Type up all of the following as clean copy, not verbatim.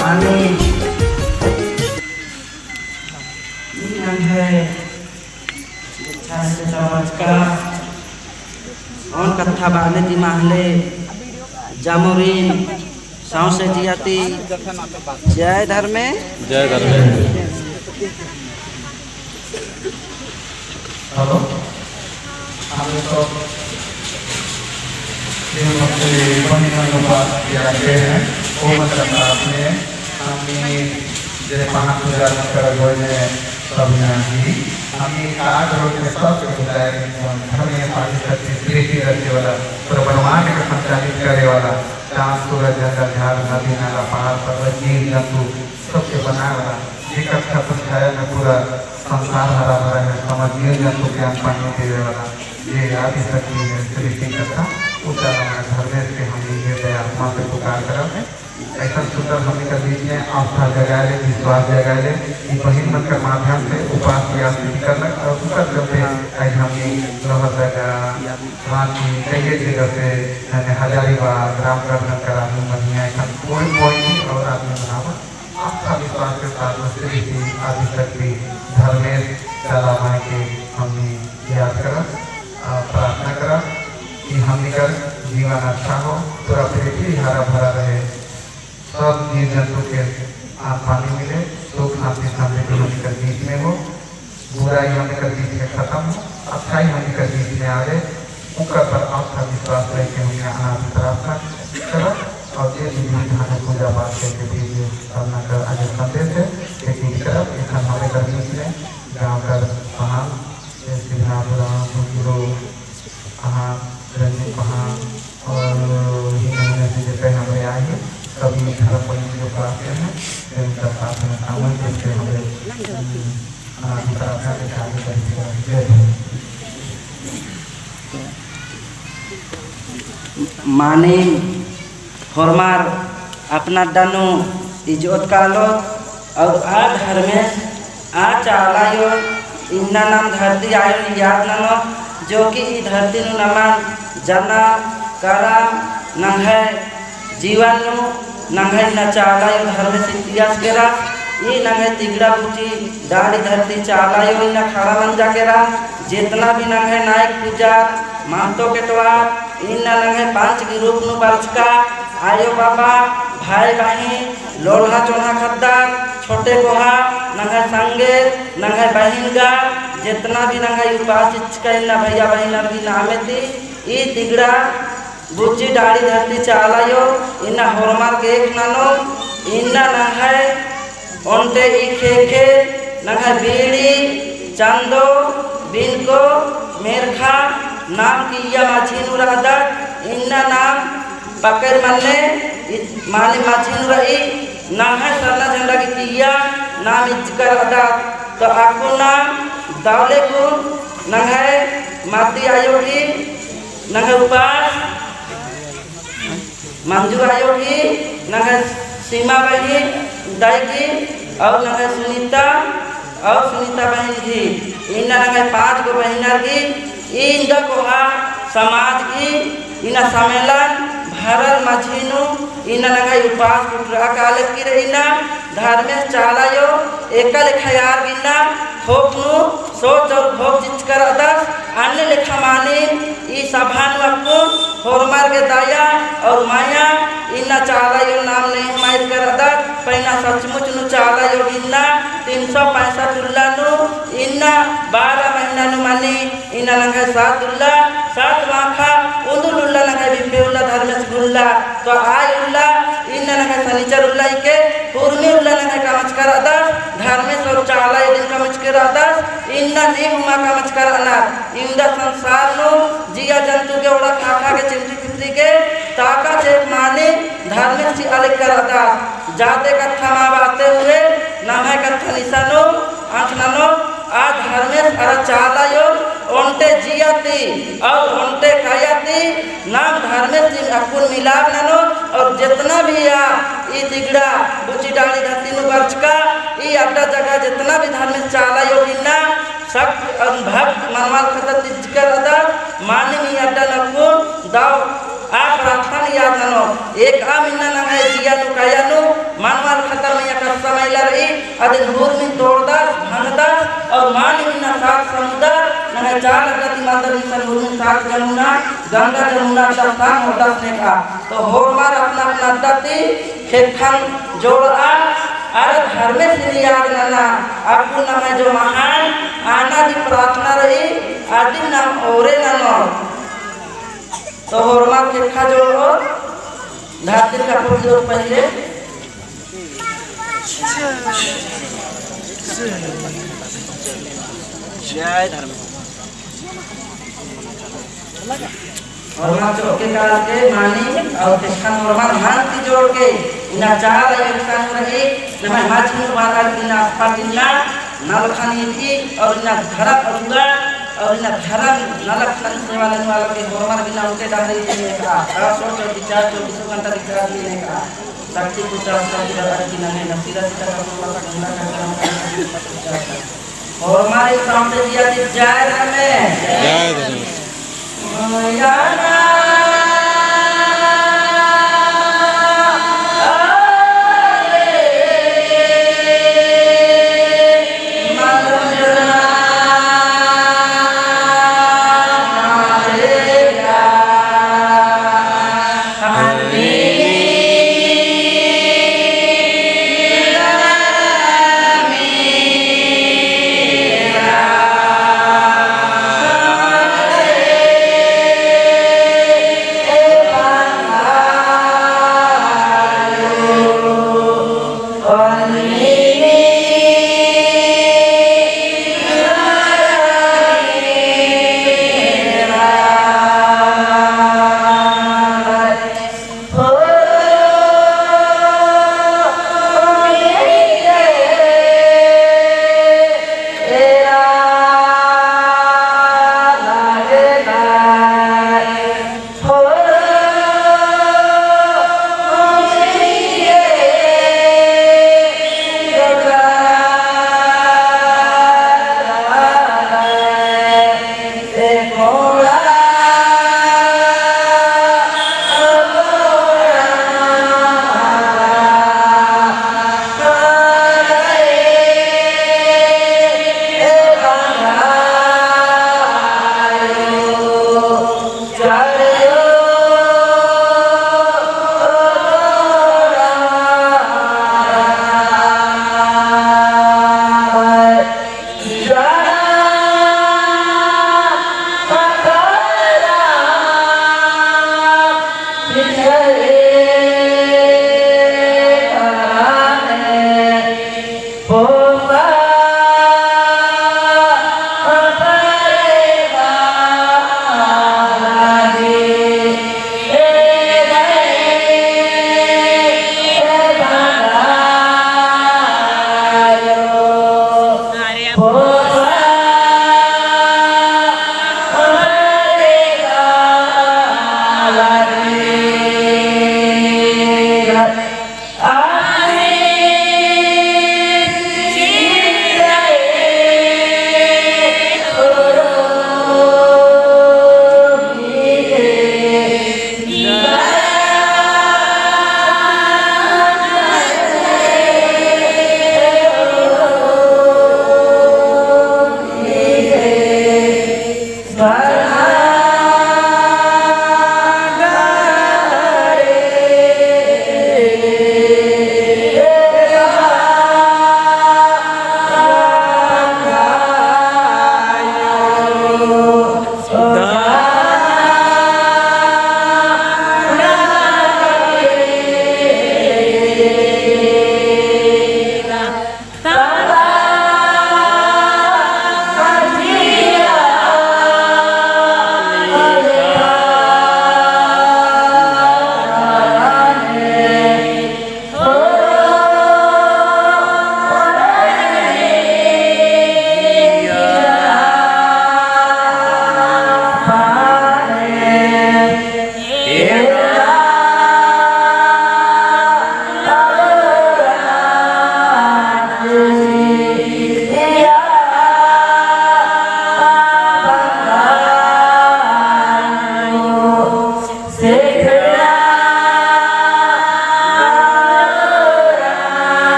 माने है और कथा बाले दिमाहले जामुरीन साउं से जियाती जय धर्मे जय धर्मे। हेलो हम तो ये हैं वो मतलब आपने हमने जैसे 5000 कर बोले सब नहीं हमने आज रोज में सब होता है हमें पानी करते कृषि रखने वाला प्रबंधन के संचालित करने वाला चांद सूरज जंगल झाड़ नदी नाला पहाड़ पर्वत जीव जंतु सबसे बनाने वाला एक अच्छा छाया में पूरा संसार हरा भरा है समझ जीव जंतु के पानी देने वाला ये आदि शक्ति है कृषि कथा उतर धर्मेश के हम ये आत्मा से पुकार कर ऐसा सुंदर हमें कर दीजिए आस्था जगा ले विश्वास जगा ले कि बहिन मन के माध्यम से उपास की आस्था करना और उतर करते आज हमने लोहर जगह रांची कई जगह से हजारीबाग रामगढ़ करा मनिया कोई और आदमी बनावा आस्था विश्वास के साथ श्री आदि शक्ति धर्मेश चला माए के हमने याद करा प्रार्थना करा कि हम निकल जीवन अच्छा हो पूरा पृथ्वी हरा भरा रहे सब जीव जंतु के पानी मिले सुख शांति समृद्धि हमकर बीच में हो बुराई हमकर बीच में खत्म हो अच्छाई हमकर बीच में आवे उनका पर आस्था विश्वास रह के हमें अनाथ प्रार्थना करा और ये विधान पूजा पाठ के भी करना कर आगे संदेश है लेकिन तरफ एक हमारे घर बीच में गाँव का पहाड़ गुरु कहाँ रंजीत कहाँ और जैसे हमें आएंगे सभी धर्म पंडित जो कराते हैं उनका साथ में आमंत्रित से हमें प्रार्थना के कार्य करेंगे। माने हरमार अपना दानो इज्जत कालो और आ धर्मेश आ चालायो इन्ना नाम धरती आयो याद नानो जो कि ई धरती नु नमान जना करा नंगे जीवन नु नंगे न चालायो धर्मेश इतिहास केरा ये नंगे तिगड़ा पूजी दाढ़ी धरती चालायो इन्ना खड़ा मंजा केरा जितना भी नंगे नायक पूजा मानतो के त्वार इन्ना नंगे पांच की रूप नु बरचका आयो बाबा भाई बहन लोल्हा चोल्हा खद्दार छोटे कोहा नंगे संगे नंगे बहिनगा जितना भी नंगे उपास इच्छा भैया बहन अभी नामे थी ई तिगड़ा बुच्ची दाढ़ी धरती चालायो इन्ना होरमार केक नानो इन्ना नंगे ओंटे ई खेखे नंगे बीड़ी चांदो बिनको मेरखा नाम की या माछीनु राधा इन्ना नाम पकड़ मन्ने माने माछीनु रही नंगे सरना झंडा की किया नाम इचकर अदा तो आपको नाम दावले को नंगे माती आयोगी नंगे उपास मंजू आयोगी नंगे सीमा बहन दाईगी और नंगे सुनीता बहन जी इन नंगे 5 गो बहनर की इन द कोहा समाज की इन सम्मेलन भरल मझीनु इन नंगे उपास कुटरा काले की रहीना धर्मेश चालायो एकल खयार गिना खोपनु सोच और भोग चिच कर अदस अन्य लेखा माने ई सभान वकुन होरमार के दया और माया इन्ना चालायो नाम नहीं माइर कर अदस पैना सचमुच नु चालायो गिना 365 उल्ला नु इन्ना 12 महीना नु माने इन्ना लंगा 7 उल्ला 7 वाखा उंदुल उल्ला लंगा बिपे उल्ला धर्मेश गुल्ला तो आय उल्ला इन्ना लंगा शनिचर उल्ला के पूर्णी उल्ला लंगा कामच कर अदस धर्मेश और चालायो दिन कामच कर अदस इन्ना नहीं हुमा कामच कर अनार इंदा संसार नो जिया जंतु के ओड़ा खाखा के चिमटी पिमटी के ताका चेक माने धर्मेश जी अलग कर अदस जाते कथा मा बाते हुए नाम कथा निशानो आंखनानो आ धर्मेश अर चालायो ओंटे जियाती और ओंटे कायाती नाम धर्मेश जी अकुल मिलाप नानो और जितना भी आ ई तिगड़ा बुची डाली धरती नु बरचका ई अड्डा जगह जितना भी धर्मेश चालायो गिना सक्त और भक्त मनवाल खतर तिजकर अदा मानी अड्डा नको दाव आ प्रार्थना याद नानो एक आ मिन्ना नंगे जिया नु काया नु मनवाल अदन हूर में तोड़दास भंगदास और मान बिना सात समुद्र नंगे चार गति मादर मिशन हूर में सात जमुना गंगा जमुना दस्तान और दस ने का तो होर मार अपना अपना दत्ती खेखान जोड़ा और घर में से याद नाना आपको नाम जो महान आना दी प्रार्थना रही आदि नाम औरे नानो तो होर मार खेखा जोड़ो धारती का पूजो पहले जय धर्म और मां चौके काल के मानी और किसान और मां हाथ जोड़ के इना चार इंसान रहे नमे माछी वाला बिना पाटिना नालखानी थी और इना धरा अरुगा और इना धरा नालखानी सेवा लेने वाला के होरमार बिना उनके डाले देने का 24 घंटा दिखा देने का शक्ति पुत्र संस्कार की नमे नसीरा सीता का वाला गंगा का और हमारे सामने दिया जय हमें जय धर्म याना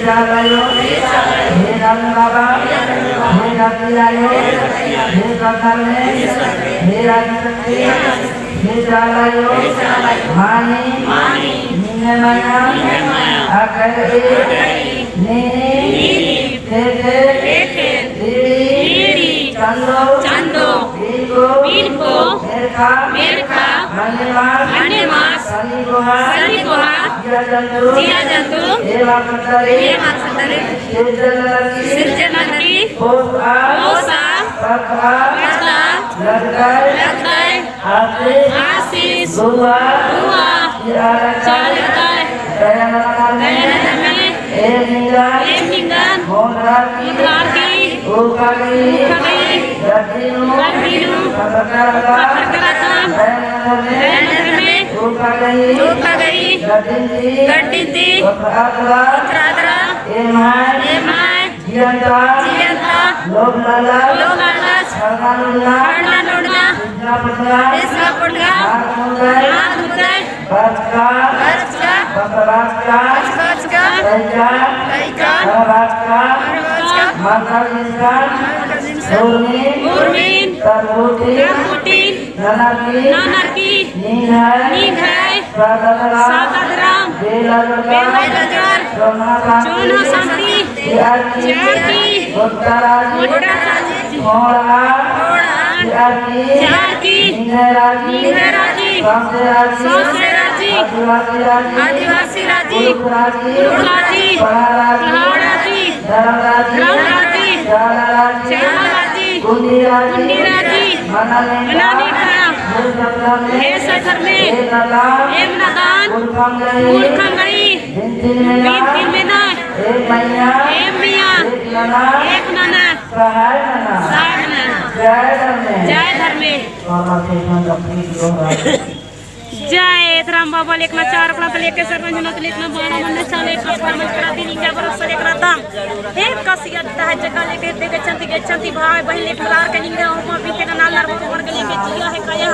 चालायो हे नाम बाबा हे नातिलायो हे कथाले हे राजशक्ति हे चालायो मानी निने माया आकर नी थे चंदो बीरको मेरखा मन्नेमास सनी गोहा जिया जंतु एवा कतरे सिरजनकी ओसा पकवा लगदाय आशीष दुआ चालताय दयानंद में ए निंगन मोहराती उकागी गदिनु दयानंद में उकागी गदिंती उतरादरा एमाय जियंता लोभ लालच हरना इसका पुटगा नानकी निघाय सातराम बेलाजर चोना शांति जाकी जाकी निहराजी सौसेराजी आदिवासी राजी गुरुराजी पहाड़ाजी धर्मराजी चालाराजी कुंडीराजी मनाली हे सफर में एक नदान मूर्खंगई तीन बिना एक मियाँ एक नना सहाय जय धर्मे जय राम बाबा लेखना चार कला लेके सरपंच न लेखना बाणा मन साले का फरमान करा दी निजा बरस लेखना दाम एक कसिया है जगह लेके देखे चंती भाई बहन लेखना के निंगे और बीते का नाल नरवा वर्ग लेके जिया है काया